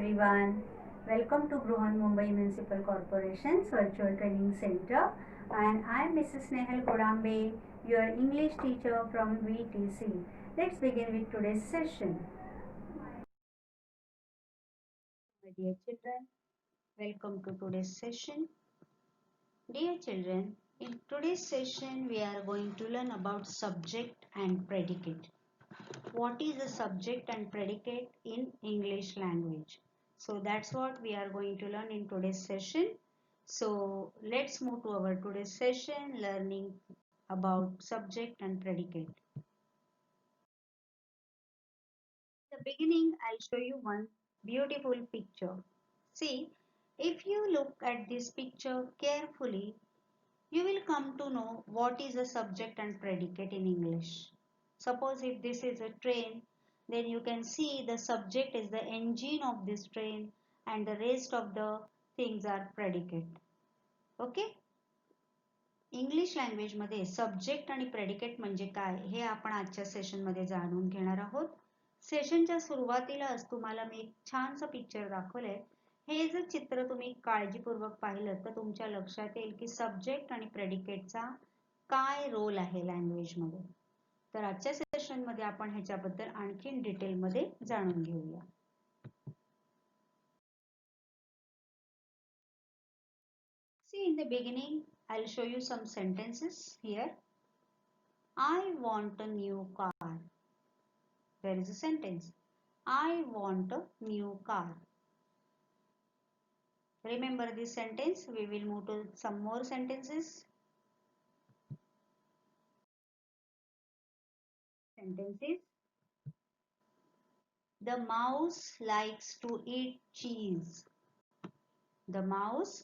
everyone. Welcome to Bruhan Mumbai Municipal Corporation's Virtual Training Center, and I am Mrs. Nehal Kodambe, your English teacher from VTC. Let's begin with today's session. My dear children, welcome to today's session. Dear children, in today's session we are going to learn about subject and predicate. What is a subject and predicate in English language? So that's what we are going to learn in today's session. So let's move to our today's session learning about subject and predicate. In the beginning, I'll show you one beautiful picture. See, if you look at this picture carefully, you will come to know what is a subject and predicate in English. Suppose if this is a train, then you can see the subject is the engine of this train and the rest of the things are predicate. Okay? English language मध्ये subject आणि predicate म्हणजे काय हे आपण आजच्या session मध्ये जाणून घेणार आहोत. सेशनच्या सुरुवातीलाच तुम्हाला मी एक छानसं पिक्चर दाखवलंय. हे जर चित्र तुम्ही काळजीपूर्वक पाहिलं तर तुमच्या लक्षात येईल की सब्जेक्ट आणि प्रेडिकेटचा काय रोल आहे लँग्वेज मध्ये. तर आजच्या सेशन मध्ये आपण ह्याच्याबद्दल आणखीन डिटेल मध्ये जाणून घेऊया. See, in the beginning, I'll show you some sentences here. I want a new car. There is a sentence. I want a new car. Remember this sentence. We will move to some more sentences. Sentences. The mouse likes to eat cheese. The mouse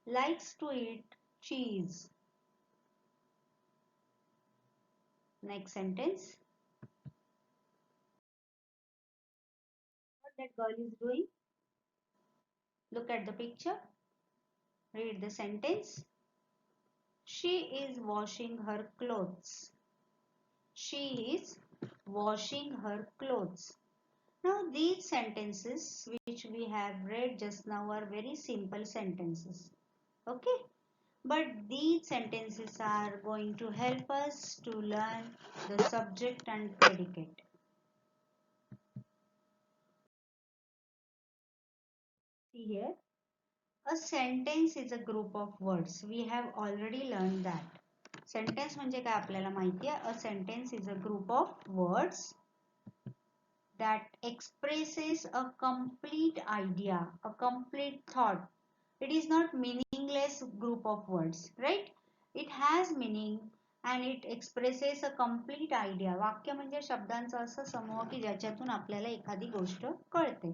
likes to eat cheese. Next sentence. What that girl is doing? Look at the picture. Read the sentence. She is washing her clothes. She is washing her clothes. Now these sentences which we have read just now are very simple sentences. Okay? But these sentences are going to help us to learn the subject and predicate. See here. A sentence is a group of words. We have already learned that. Sentence म्हणजे काय आपल्याला माहिती आहे. A sentence is a group of words that expresses a complete idea, a complete thought. It is not meaningless group of words, right? It has meaning and it expresses a complete idea. वाक्य म्हणजे शब्दांचा असा समूह की ज्याच्यातून आपल्याला एखादी गोष्ट कळते.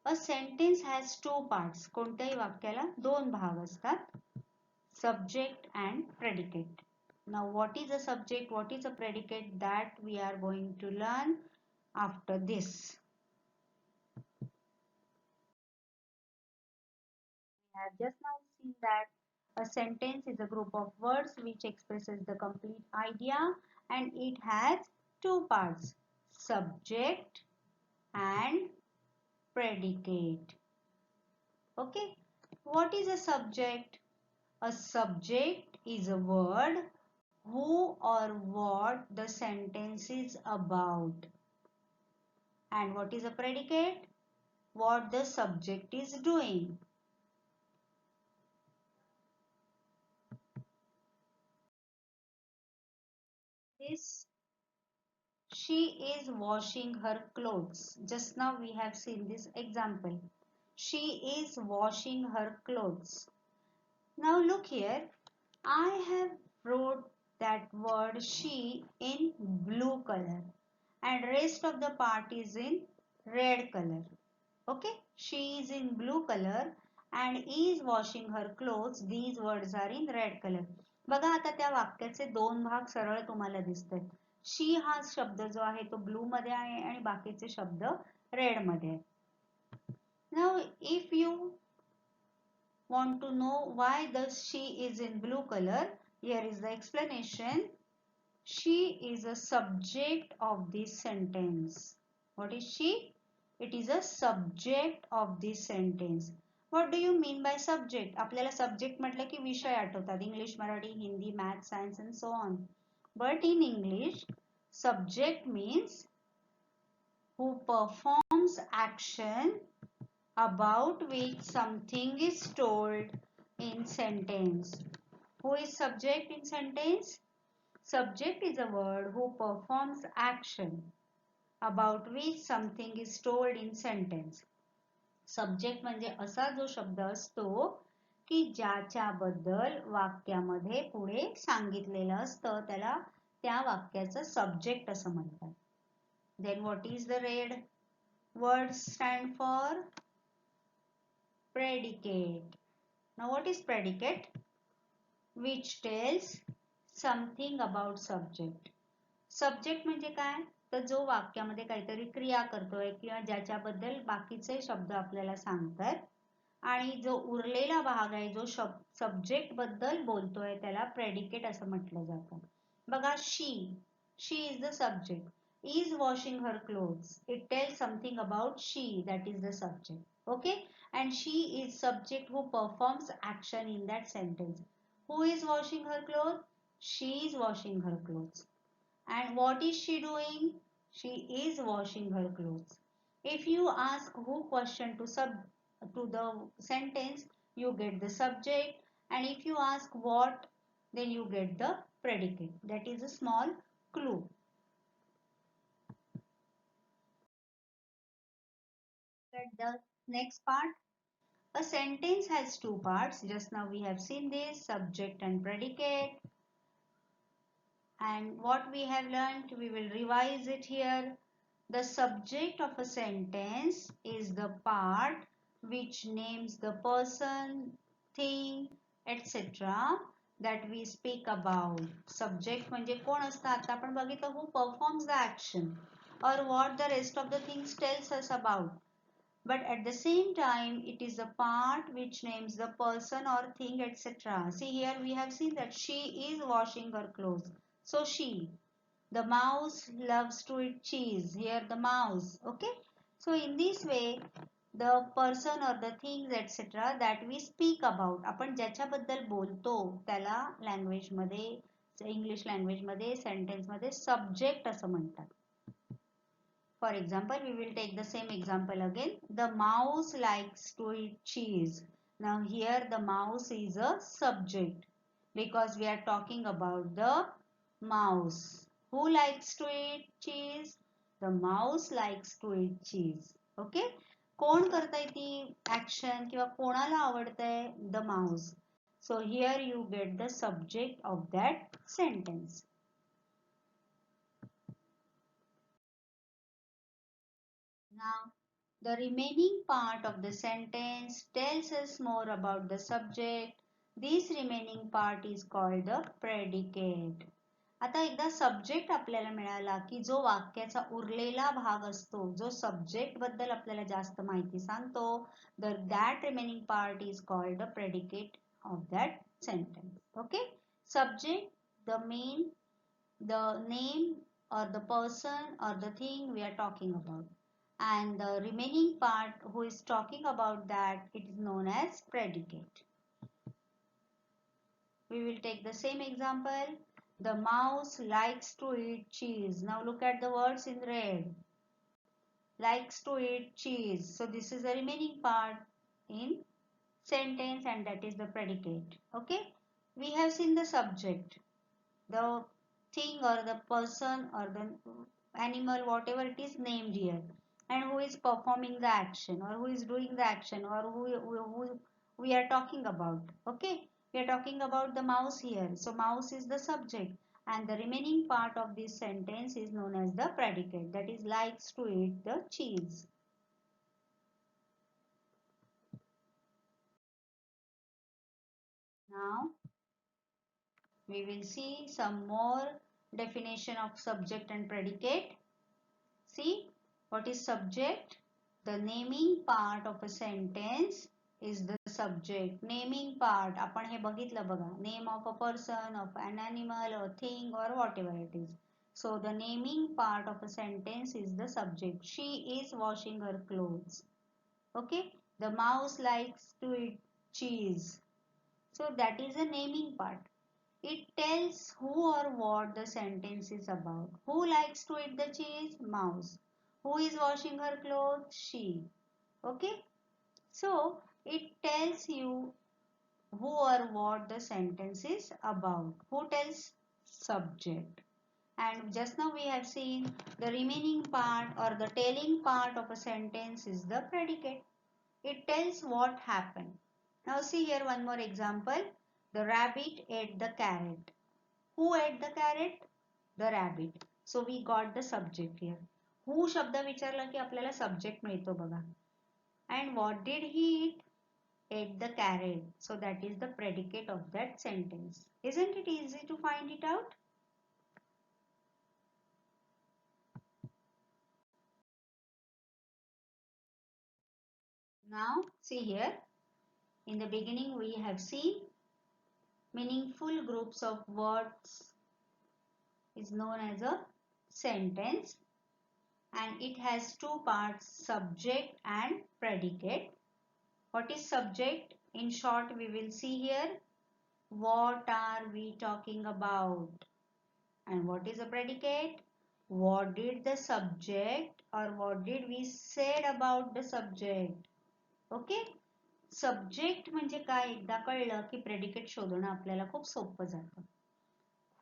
A sentence has two parts. कोणत्याही वाक्याला दोन भाग असतात. Subject and predicate. Now what is a subject, what is a predicate, that we are going to learn after this. We have just now seen that a sentence is a group of words which expresses the complete idea and it has two parts, subject and predicate. Okay, what is a subject? A subject is a word who or what the sentence is about. And what is a predicate? What the subject is doing. This, she is washing her clothes. Just now we have seen this example. She is washing her clothes. Now look here. I have wrote that word she in blue color and rest of the part is in red color. Okay, she is in blue color and is washing her clothes. These words are in red color. बघा आता त्या वाक्याचे दोन भाग सरळ तुम्हाला दिसतात. She हा शब्द जो आहे तो ब्लू मध्ये आहे आणि बाकीचे शब्द रेड मध्ये आहेत. Now if you want to know why the she is in blue color, here is the explanation. She is a subject of this sentence. What is she? It is a subject of this sentence. What do you mean by subject? आपल्याला subject म्हटलं की विषय आठवतात. English, Marathi, Hindi, Math, Science and so on. But in English, subject means who performs action about which something is told in sentence. Who is subject in sentence? Subject is a word who performs action about which something is told in sentence. Subject म्हणजे असा जो शब्द असतो की ज्याच्याबद्दल वाक्यामध्ये पुढे सांगितलेलं असतं त्याला त्या वाक्याचं subject असं म्हणतात. Then what is the red word stand for? Predicate. Now what is predicate? Which tells something about subject. Subject म्हणजे काय? तर जो वाक्यामध्ये काहीतरी क्रिया करतोय किंवा ज्याच्याबद्दल बाकीचे शब्द आपल्याला सांगतात आणि जो उरलेला भाग आहे जो सब्जेक्ट बद्दल बोलतोय त्याला प्रेडिकेट असं म्हटलं जातं. बघा she is the subject. is washing her clothes. It tells something about she, that is the subject. Okay, and she is subject who performs action in that sentence. Who is washing her clothes? She is washing her clothes. And what is she doing? She is washing her clothes. If you ask who question to the sentence, you get the subject, and if you ask what, then you get the predicate. That is a small clue. At the next part, a sentence has two parts. Just now we have seen this, subject and predicate. And what we have learned, we will revise it here. The subject of a sentence is the part which names the person, thing, etc. that we speak about. Subject म्हणजे कोण असतं? आता आपण बघितलं who performs the action or what the rest of the things tells us about. But at the same time, it is a part which names the person or thing, etc. See here we have seen that she is washing her clothes. So she. The mouse loves to eat cheese. Here the mouse. Okay. So in this way, the person or the things etc. that we speak about, आपण ज्याच्याबद्दल बोलतो त्याला language मध्ये, English language मध्ये, sentence मध्ये subject असं म्हणतात. For example, we will take the same example again. The mouse likes to eat cheese. Now here the mouse is a subject because we are talking about the mouse. Who likes to eat cheese? The mouse likes to eat cheese. Okay? कोण करतंय ती action किंवा कोणाला आवडतंय? The mouse. So here you get the subject of that sentence. Now, the remaining part of the sentence tells us more about the subject. This remaining part is called the predicate. आता एकदा subject आपल्याला मिळाला की जो वाक्याचा उरलेला भाग असतो, जो सब्जेक्ट बद्दल आपल्याला जास्त माहिती सांगतो, तर that remaining part is called the predicate of that sentence. Okay? Subject, the name or the person or the thing we are talking about. And the remaining part who is talking about that, it is known as predicate. We will take the same example. The mouse likes to eat cheese. Now look at the words in red. Likes to eat cheese. So this is the remaining part in sentence and that is the predicate. Okay. We have seen the subject, the thing or the person or the animal, whatever it is named here, and who is performing the action or who is doing the action or who we are talking about. Okay, we are talking about the mouse here. So mouse is the subject and the remaining part of this sentence is known as the predicate, that is likes to eat the cheese. Now we will see some more definition of subject and predicate. See, what is subject? The naming part of a sentence is the subject. Naming part, आपण हे बघितलं बघा. Name of a person, of an animal, or thing, or whatever it is. So the naming part of a sentence is the subject. She is washing her clothes. Okay. The mouse likes to eat cheese. So that is the naming part. It tells who or what the sentence is about. Who likes to eat the cheese? Mouse. Who is washing her clothes? She. Okay. So it tells you who or what the sentence is about. Who tells? Subject. And just now we have seen the remaining part or the telling part of a sentence is the predicate. It tells what happened. Now see here one more example. The rabbit ate the carrot. Who ate the carrot? The rabbit. So we got the subject here. Who शब्द विचारला की आपल्याला subject मिळतो बघा. And what did he eat? Ate the carrot. So that is the predicate of that sentence. Isn't it easy to find it out? Now see here. In the beginning we have seen meaningful groups of words is known as a sentence, and it has two parts, subject and predicate. What is subject? In short, we will see here what are we talking about, and what is a predicate? What did the subject or what did we said about the subject? Okay. Subject म्हणजे काय एकदा कळलं की predicate शोधणं आपल्याला खूप सोपं जातं.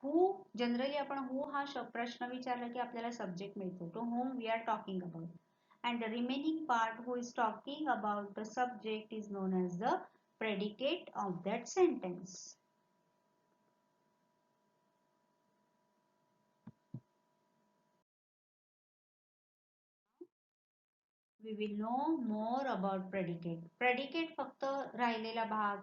हू जनरली आपण हू हा प्रश्न विचारला की आपल्याला सब्जेक्ट मिळतो, to whom we are talking about, and the remaining part who is talking about the subject is known as the predicate of that sentence. We will know more about predicate. Predicate फक्त राहिलेला भाग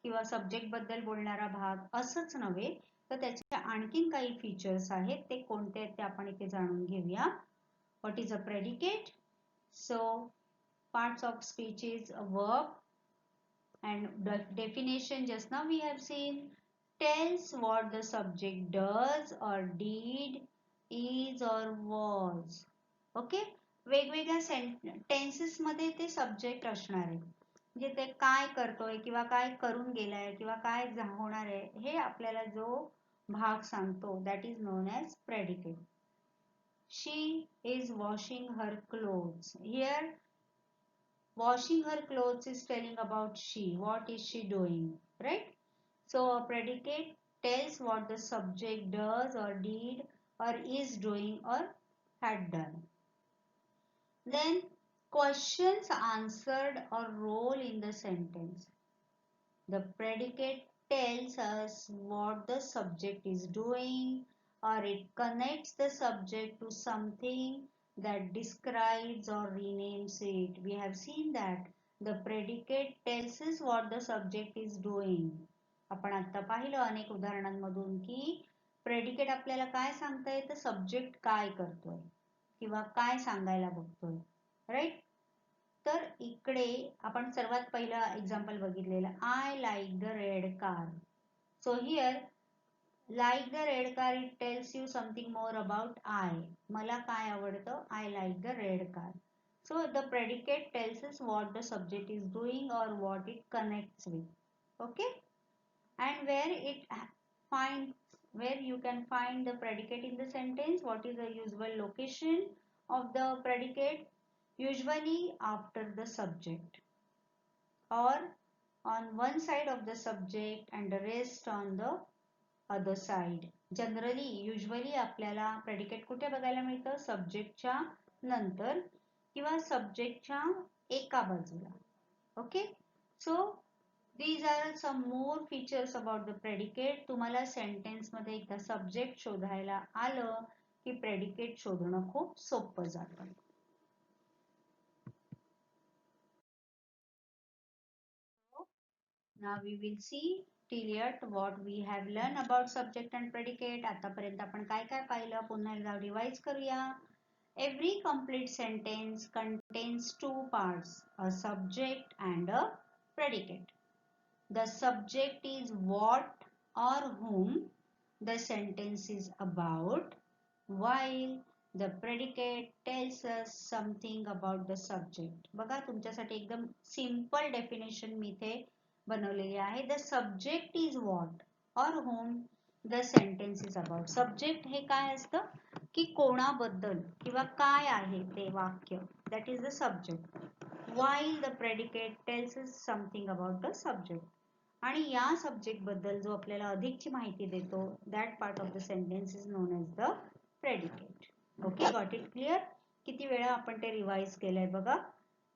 किंवा subject बद्दल बोलणारा भाग असंच नव्हे, तर त्याचे आणखीन काही फीचर्स आहेत. ते कोणते आहेत ते आपण इथे जाणून घेऊया. What is a predicate? So parts of speech is a verb, and the definition just now we have seen tells what the subject does or did, is or was. Okay. वेगवेगळ्या टेन्सेस मध्ये ते subject असणार आहे. म्हणजे ते काय करतोय किंवा काय करून गेलाय किंवा काय होणार आहे हे आपल्याला जो भाग सांगतो that is known as predicate. She is washing her clothes. Here washing her clothes is telling about she. What is she doing? Right? So a predicate tells what the subject does or did or is doing or had done. Then questions answered or role in the sentence. The predicate tells us what the subject is doing, or it connects the subject to something that describes or renames it. We have seen that the predicate tells us what the subject is doing. आपण आता पाहिलं अनेक उदाहरणांमधून की predicate आपल्याला काय सांगता येतं, subject काय करतोय किंवा काय सांगायला बघतोय. राईट. तर इकडे आपण सर्वात पहिला एक्झाम्पल बघितलेलं, I like the red car. So here like the red car it tells you something more about I. मला काय आवडतं, I like the red car. So the predicate tells us what the subject is doing or what it connects with. Okay. And where you can find the predicate in the sentence, what is the usual location of the predicate? Usually after the subject or on one side of the subject and the rest on the other side. Generally usually आपल्याला predicate कुठे बघायला मिळतं, सब्जेक्टच्या नंतर किंवा सब्जेक्टच्या एका बाजूला. Okay. So these are some more features about the predicate. तुम्हाला sentence मध्ये एकदा सब्जेक्ट शोधायला आलं की प्रेडिकेट शोधणं खूप सोपं जातं. Now we will see till yet what we have learned about subject and predicate. आतापर्यंत आपण काय काय पाहिलं पुन्हा एकदा रिवाइज करूया. Every complete sentence contains two parts, a subject and a predicate. The subject is what or whom the sentence is about. while the predicate tells us something about the subject. बघा तुमच्यासाठी एकदम simple definition मी इथे बनवलेली आहे. The subject is what or whom the sentence is about. Subject हे काय असतं की कोणाबद्दल किंवा काय आहे ते वाक्य. That is the subject. While the predicate tells us something about the subject. आणि या सब्जेक्ट बद्दल जो आपल्याला अधिकची माहिती देतो that part of the sentence is known as the predicate. Okay, got it clear? किती वेळा आपण ते रिवाइज केलंय बघा,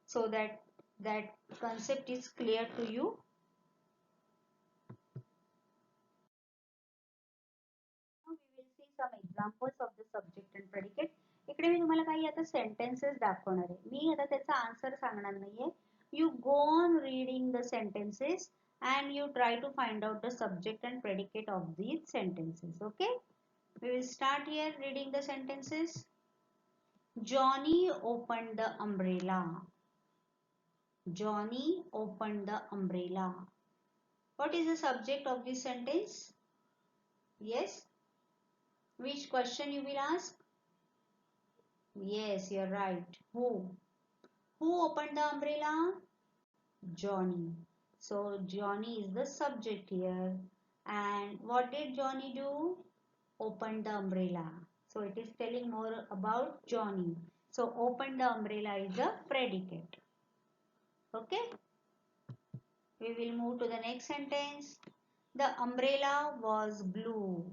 so that concept is clear to you. Now we will see some examples of the subject and predicate. इकडे मी तुम्हाला काही आता सेंटेन्सेस दाखवणार आहे. मी आता त्याचा आन्सर सांगणार नाहीये. You go on reading the sentences and you try to find out the subject and predicate of these sentences. Okay? We will start here reading the sentences. Johnny opened the umbrella. Johnny opened the umbrella. What is the subject of this sentence? Yes. Which question you will ask? Yes, you're right. Who? Who opened the umbrella? Johnny. So Johnny is the subject here. And what did Johnny do? Opened the umbrella. So it is telling more about Johnny. So open the umbrella is the predicate. Okay. We will move to the next sentence. The umbrella was blue.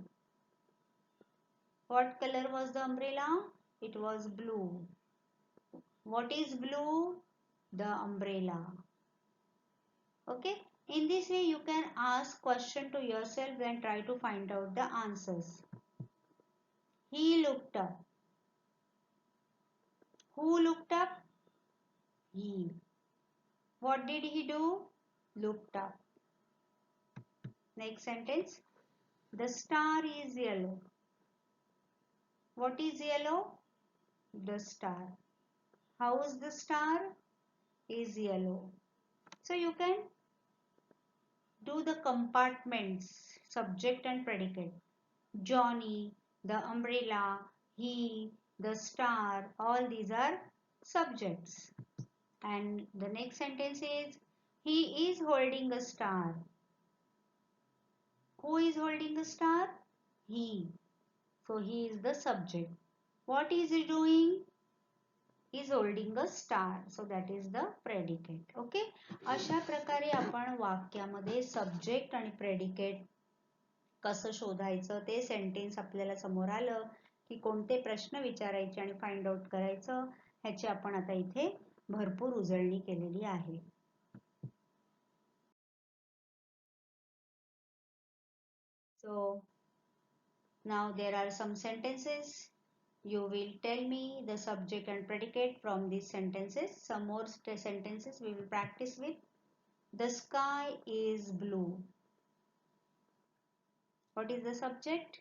What color was the umbrella? It was blue. What is blue? The umbrella. Okay. In this way you can ask question to yourself and try to find out the answers. He looked up. Who looked up? He. What did he do? Looked up. Next sentence. The star is yellow. What is yellow? The star. How is the star? Is yellow. So you can do the compartments, subject and predicate. Johnny, the umbrella, he, the star, all these are subjects. And the next sentence is, he is holding a star. Who is holding a star? He. So he is the subject. What is he doing? He is holding a star. So that is the predicate. Okay. अशा प्रकारे आपण वाक्यामध्ये subject आणि predicate कसं शोधायचं ते sentence आपल्याला समोर आलं की कोणते प्रश्न विचारायचे आणि फाइंड आउट करायचं ह्याची आपण आता इथे भरपूर उजळणी केलेली आहे. So now there are some sentences. You will tell me the subject and predicate from these sentences. Some more sentences we will practice with. The sky is blue. What is the subject?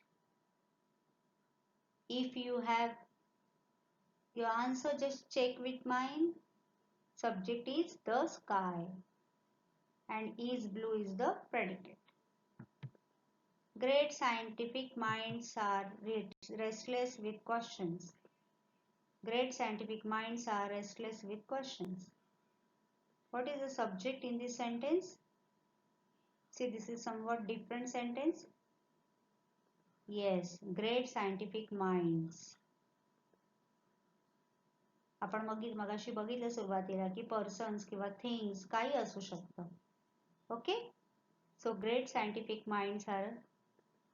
If you have your answer, just check with mine. Subject is the sky and is blue is the predicate. Great scientific minds are restless with questions. Great scientific minds are restless with questions. What is the subject in this sentence? See, this is somewhat different sentence. Yes, great scientific minds. आपण मगाशी बघितलं सुरुवातीला की persons किंवा things काही असू शकतं. Okay. So great scientific minds are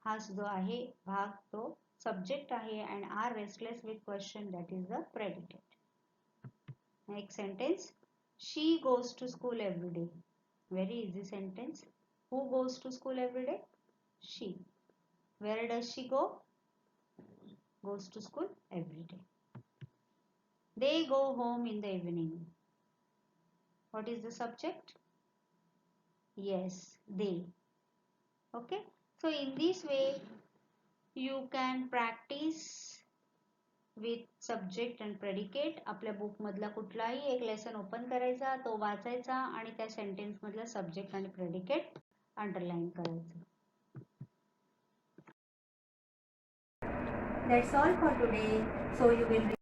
हा जो आहे भाग तो सब्जेक्ट आहे and are restless with question that is the predicate. Next sentence. She goes to school every day. Very easy sentence. Who goes to school every day? She. Where does she go? Goes to school every day. They go home in the evening. What is the subject? Yes, they. Okay. So in this way you can practice with subject and predicate. आपल्या book मधला कुठलाही एक lesson open करायचा, तो वाचायचा आणि त्या sentence मधला सब्जेक्ट आणि प्रेडिकेट अंडरलाइन करायचं. That's all for today. So you will